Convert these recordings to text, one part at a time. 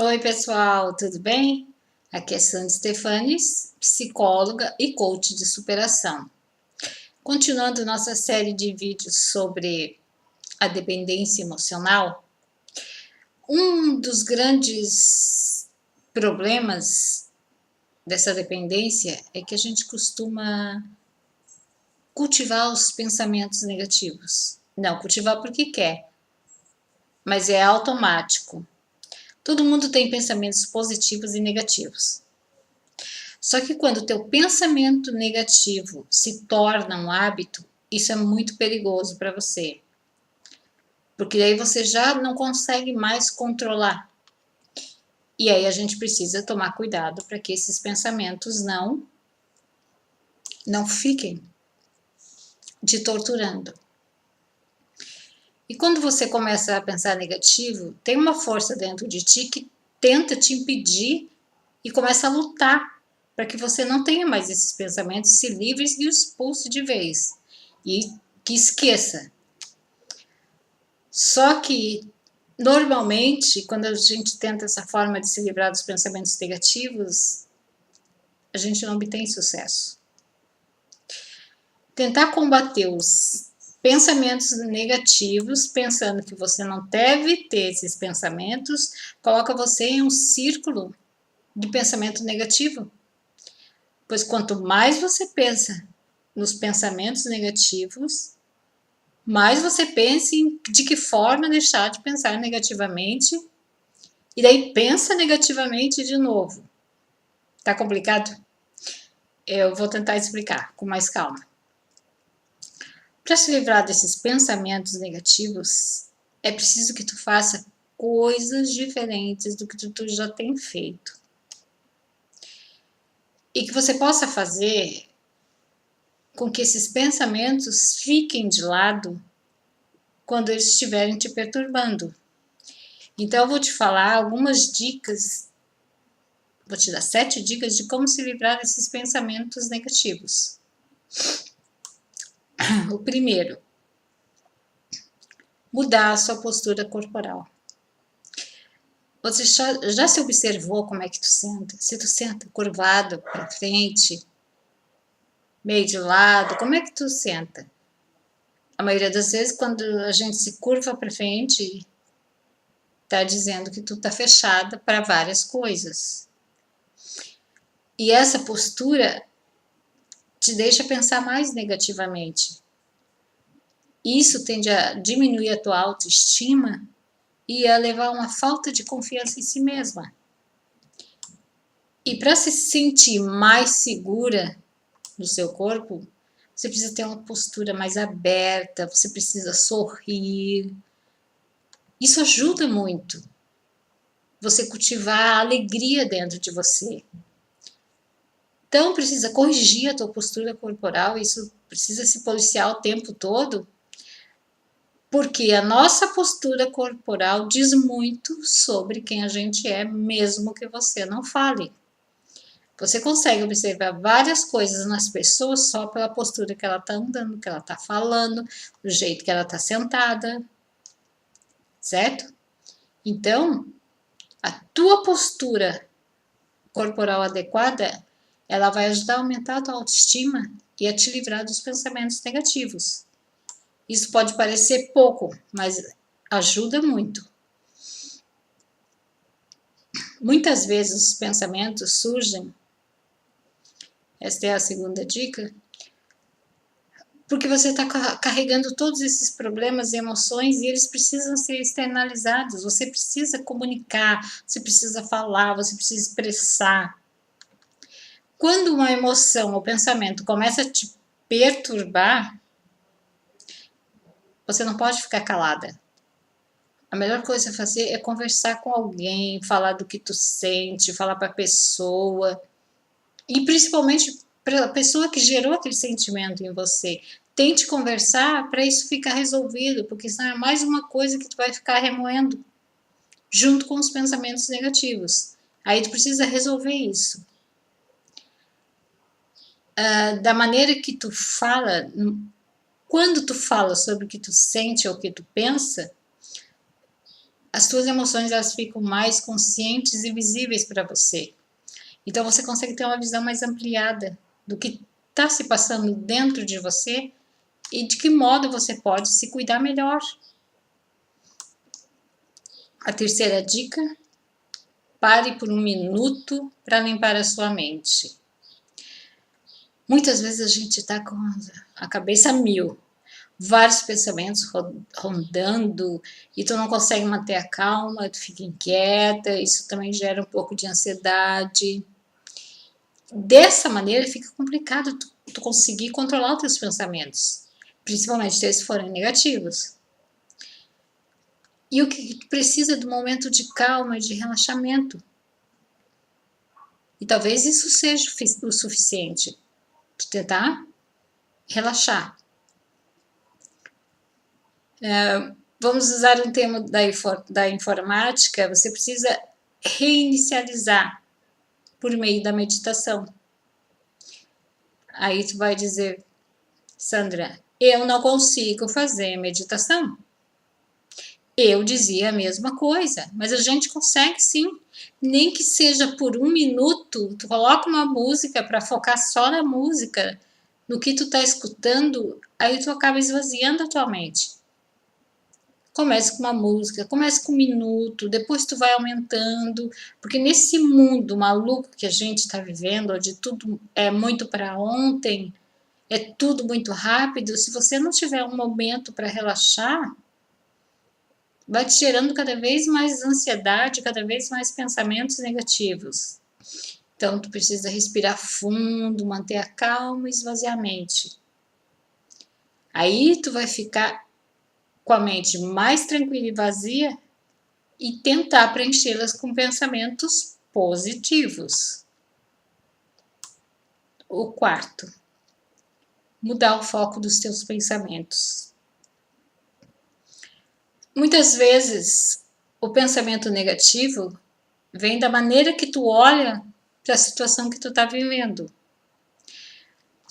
Oi, pessoal, tudo bem? Aqui é Sandy Stefanes, psicóloga e coach de superação. Continuando nossa série de vídeos sobre a dependência emocional, um dos grandes problemas dessa dependência é que a gente costuma cultivar os pensamentos negativos. Não, cultivar porque quer, mas é automático. Todo mundo tem pensamentos positivos e negativos. Só que quando o teu pensamento negativo se torna um hábito, isso é muito perigoso para você. Porque daí você já não consegue mais controlar. E aí a gente precisa tomar cuidado para que esses pensamentos não fiquem te torturando. E quando você começa a pensar negativo, tem uma força dentro de ti que tenta te impedir e começa a lutar para que você não tenha mais esses pensamentos, se livre e os expulse de vez. E que esqueça. Só que, normalmente, quando a gente tenta essa forma de se livrar dos pensamentos negativos, a gente não obtém sucesso. Tentar combater os pensamentos negativos, pensando que você não deve ter esses pensamentos, coloca você em um círculo de pensamento negativo. Pois quanto mais você pensa nos pensamentos negativos, mais você pensa em de que forma deixar de pensar negativamente, e daí pensa negativamente de novo. Tá complicado? Eu vou tentar explicar com mais calma. Para se livrar desses pensamentos negativos, é preciso que tu faça coisas diferentes do que tu já tem feito. E que você possa fazer com que esses pensamentos fiquem de lado quando eles estiverem te perturbando. Então, eu vou te falar algumas dicas, vou te dar 7 dicas de como se livrar desses pensamentos negativos. O primeiro, mudar a sua postura corporal. Você já se observou como é que tu senta? Se tu senta curvado para frente, meio de lado, como é que tu senta? A maioria das vezes, quando a gente se curva para frente, tá dizendo que tu tá fechada para várias coisas. E essa postura te deixa pensar mais negativamente. Isso tende a diminuir a tua autoestima e a levar a uma falta de confiança em si mesma. E para se sentir mais segura no seu corpo, você precisa ter uma postura mais aberta, você precisa sorrir. Isso ajuda muito você cultivar a alegria dentro de você. Então precisa corrigir a tua postura corporal, isso precisa se policiar o tempo todo, porque a nossa postura corporal diz muito sobre quem a gente é, mesmo que você não fale. Você consegue observar várias coisas nas pessoas só pela postura que ela está andando, que ela está falando, do jeito que ela está sentada, certo? Então, a tua postura corporal adequada, ela vai ajudar a aumentar a tua autoestima e a te livrar dos pensamentos negativos. Isso pode parecer pouco, mas ajuda muito. Muitas vezes os pensamentos surgem, esta é a segunda dica, porque você está carregando todos esses problemas e emoções e eles precisam ser externalizados. Você precisa comunicar, você precisa falar, você precisa expressar. Quando uma emoção ou pensamento começa a te perturbar, você não pode ficar calada. A melhor coisa a fazer é conversar com alguém, falar do que tu sente, falar para a pessoa. E principalmente para a pessoa que gerou aquele sentimento em você. Tente conversar para isso ficar resolvido, porque senão é mais uma coisa que tu vai ficar remoendo, junto com os pensamentos negativos. Aí tu precisa resolver isso. Da maneira que tu fala, quando tu fala sobre o que tu sente ou o que tu pensa, as tuas emoções elas ficam mais conscientes e visíveis para você. Então você consegue ter uma visão mais ampliada do que está se passando dentro de você e de que modo você pode se cuidar melhor. A terceira dica: pare por 1 minuto para limpar a sua mente. Muitas vezes a gente está com a cabeça a mil, vários pensamentos rondando e tu não consegue manter a calma, tu fica inquieta, isso também gera um pouco de ansiedade. Dessa maneira fica complicado tu conseguir controlar os teus pensamentos, principalmente se eles forem negativos. E o que tu precisa do momento de calma e de relaxamento. E talvez isso seja o suficiente. Tu tentar relaxar. Vamos usar um termo da informática, você precisa reinicializar por meio da meditação. Aí tu vai dizer, Sandra, eu não consigo fazer meditação. Eu dizia a mesma coisa, mas a gente consegue sim, nem que seja por 1 minuto, tu coloca uma música para focar só na música, no que tu tá escutando, aí tu acaba esvaziando a tua mente. Comece com uma música, comece com 1 minuto, depois tu vai aumentando, porque nesse mundo maluco que a gente está vivendo, onde tudo é muito para ontem, é tudo muito rápido, se você não tiver um momento para relaxar, vai te gerando cada vez mais ansiedade, cada vez mais pensamentos negativos. Então, tu precisa respirar fundo, manter a calma e esvaziar a mente. Aí tu vai ficar com a mente mais tranquila e vazia e tentar preenchê-las com pensamentos positivos. O quarto, mudar o foco dos teus pensamentos. Muitas vezes, o pensamento negativo vem da maneira que tu olha para a situação que tu está vivendo.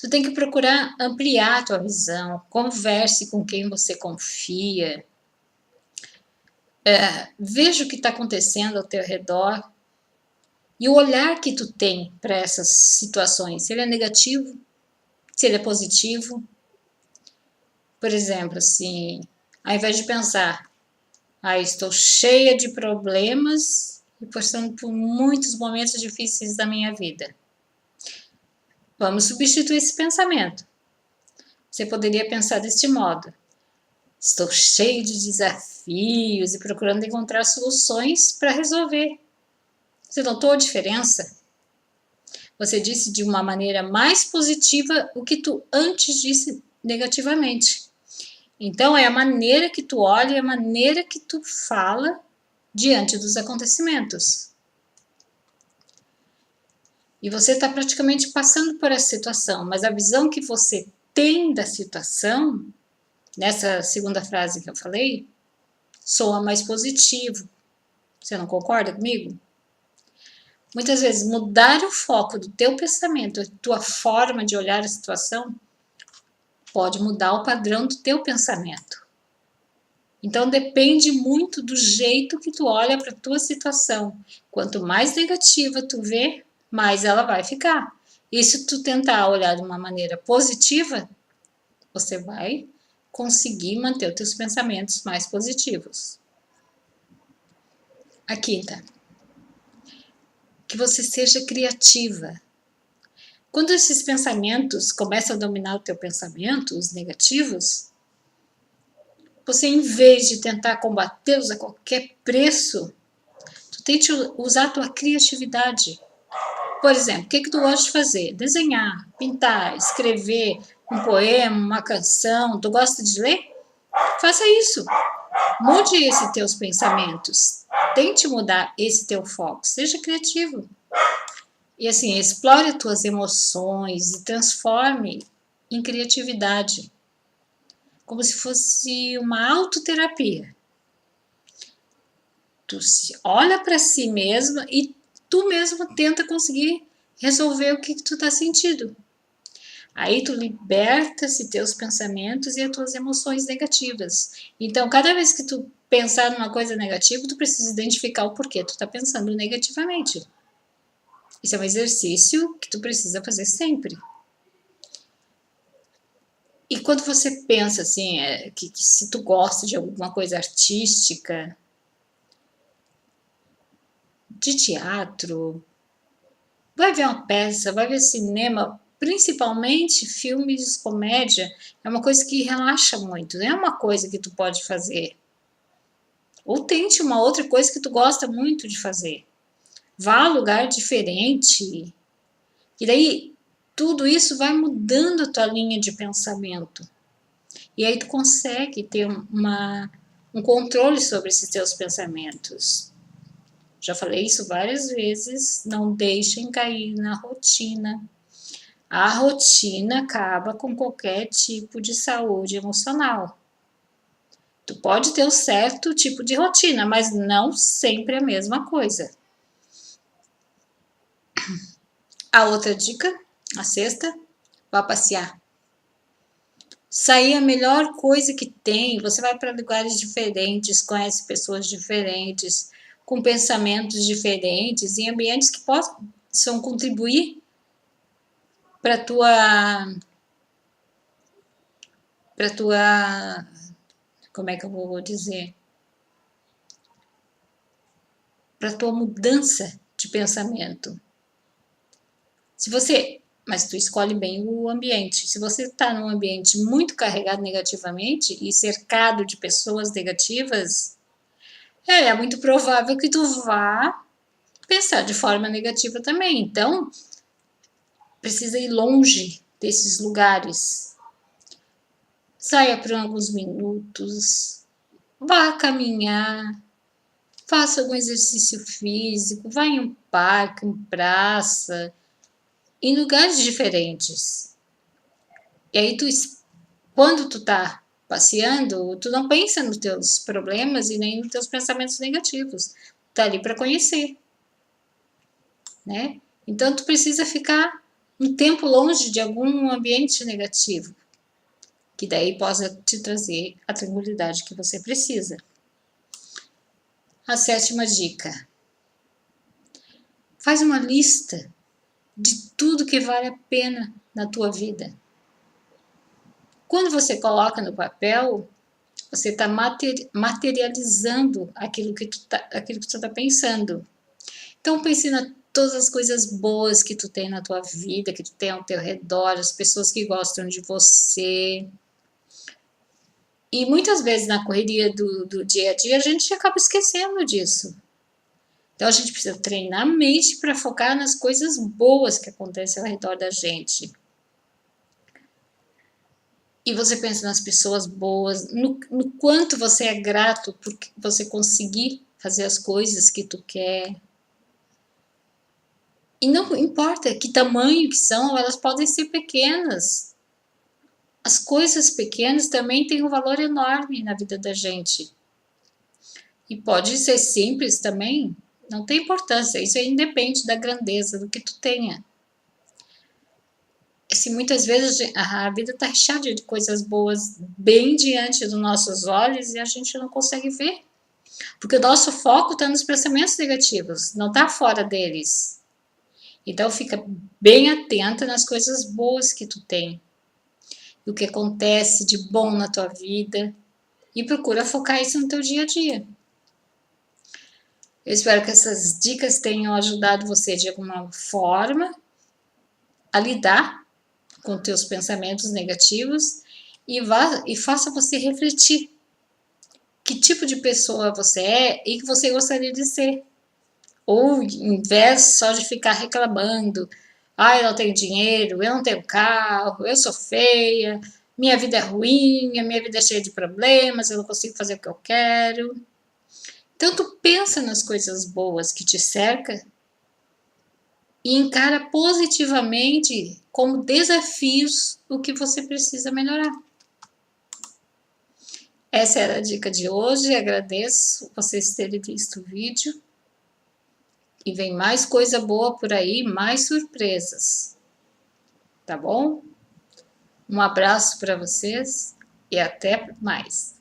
Tu tem que procurar ampliar a tua visão, converse com quem você confia, veja o que está acontecendo ao teu redor e o olhar que tu tem para essas situações, se ele é negativo, se ele é positivo. Por exemplo, assim, ao invés de pensar, estou cheia de problemas e passando por muitos momentos difíceis da minha vida. Vamos substituir esse pensamento. Você poderia pensar deste modo: estou cheio de desafios e procurando encontrar soluções para resolver. Você notou a diferença? Você disse de uma maneira mais positiva o que tu antes disse negativamente. Então, é a maneira que tu olha e a maneira que tu fala diante dos acontecimentos. E você está praticamente passando por essa situação, mas a visão que você tem da situação, nessa segunda frase que eu falei, soa mais positivo. Você não concorda comigo? Muitas vezes, mudar o foco do teu pensamento, a tua forma de olhar a situação, pode mudar o padrão do teu pensamento. Então, depende muito do jeito que tu olha para a tua situação. Quanto mais negativa tu vê, mais ela vai ficar. E se tu tentar olhar de uma maneira positiva, você vai conseguir manter os teus pensamentos mais positivos. A quinta, que você seja criativa. Quando esses pensamentos começam a dominar o teu pensamento, os negativos, você, em vez de tentar combatê-los a qualquer preço, tu tente usar a tua criatividade. Por exemplo, o que tu gosta de fazer? Desenhar, pintar, escrever um poema, uma canção. Tu gosta de ler? Faça isso. Mude esses teus pensamentos. Tente mudar esse teu foco. Seja criativo. E assim, explore as tuas emoções e transforme em criatividade. Como se fosse uma autoterapia. Tu olha para si mesma e tu mesmo tenta conseguir resolver o que tu está sentindo. Aí tu liberta esses teus pensamentos e as tuas emoções negativas. Então, cada vez que tu pensar numa coisa negativa, tu precisa identificar o porquê tu tá pensando negativamente. Isso é um exercício que tu precisa fazer sempre. E quando você pensa assim, que se tu gosta de alguma coisa artística, de teatro, vai ver uma peça, vai ver cinema, principalmente filmes, comédia, é uma coisa que relaxa muito, não é uma coisa que tu pode fazer. Ou tente uma outra coisa que tu gosta muito de fazer. Vá a lugar diferente. E daí tudo isso vai mudando a tua linha de pensamento. E aí tu consegue ter um controle sobre esses teus pensamentos. Já falei isso várias vezes, não deixem cair na rotina. A rotina acaba com qualquer tipo de saúde emocional. Tu pode ter um certo tipo de rotina, mas não sempre a mesma coisa. A outra dica, a sexta, vá passear. Sair é a melhor coisa que tem. Você vai para lugares diferentes, conhece pessoas diferentes, com pensamentos diferentes, em ambientes que possam contribuir para tua, como é que eu vou dizer? Para tua mudança de pensamento. Mas tu escolhe bem o ambiente. Se você está num ambiente muito carregado negativamente e cercado de pessoas negativas, é muito provável que tu vá pensar de forma negativa também. Então, precisa ir longe desses lugares. Saia por alguns minutos, vá caminhar, faça algum exercício físico, vá em um parque, em praça, em lugares diferentes. E aí quando tu tá passeando, tu não pensa nos teus problemas e nem nos teus pensamentos negativos. Tá ali para conhecer, né? Então tu precisa ficar um tempo longe de algum ambiente negativo, que daí possa te trazer a tranquilidade que você precisa. A sétima dica: faz uma lista de tudo que vale a pena na tua vida. Quando você coloca no papel, você está materializando aquilo que tu está pensando. Então pense em todas as coisas boas que tu tem na tua vida, que tu tem ao teu redor, as pessoas que gostam de você. E muitas vezes na correria do dia a dia a gente acaba esquecendo disso. Então a gente precisa treinar a mente para focar nas coisas boas que acontecem ao redor da gente. E você pensa nas pessoas boas, no quanto você é grato por você conseguir fazer as coisas que tu quer. E não importa que tamanho que são, elas podem ser pequenas. As coisas pequenas também têm um valor enorme na vida da gente. E pode ser simples também, não tem importância, isso aí independe da grandeza do que tu tenha. Se muitas vezes a vida está cheia de coisas boas bem diante dos nossos olhos e a gente não consegue ver. Porque o nosso foco está nos pensamentos negativos, não está fora deles. Então fica bem atenta nas coisas boas que tu tem. O que acontece de bom na tua vida. E procura focar isso no teu dia a dia. Eu espero que essas dicas tenham ajudado você de alguma forma a lidar com teus pensamentos negativos e faça você refletir que tipo de pessoa você é e que você gostaria de ser. Ou em vez só de ficar reclamando, eu não tenho dinheiro, eu não tenho carro, eu sou feia, minha vida é ruim, a minha vida é cheia de problemas, eu não consigo fazer o que eu quero. Então tu pensa nas coisas boas que te cercam e encara positivamente como desafios o que você precisa melhorar. Essa era a dica de hoje, agradeço vocês terem visto o vídeo. E vem mais coisa boa por aí, mais surpresas. Tá bom? Um abraço para vocês e até mais.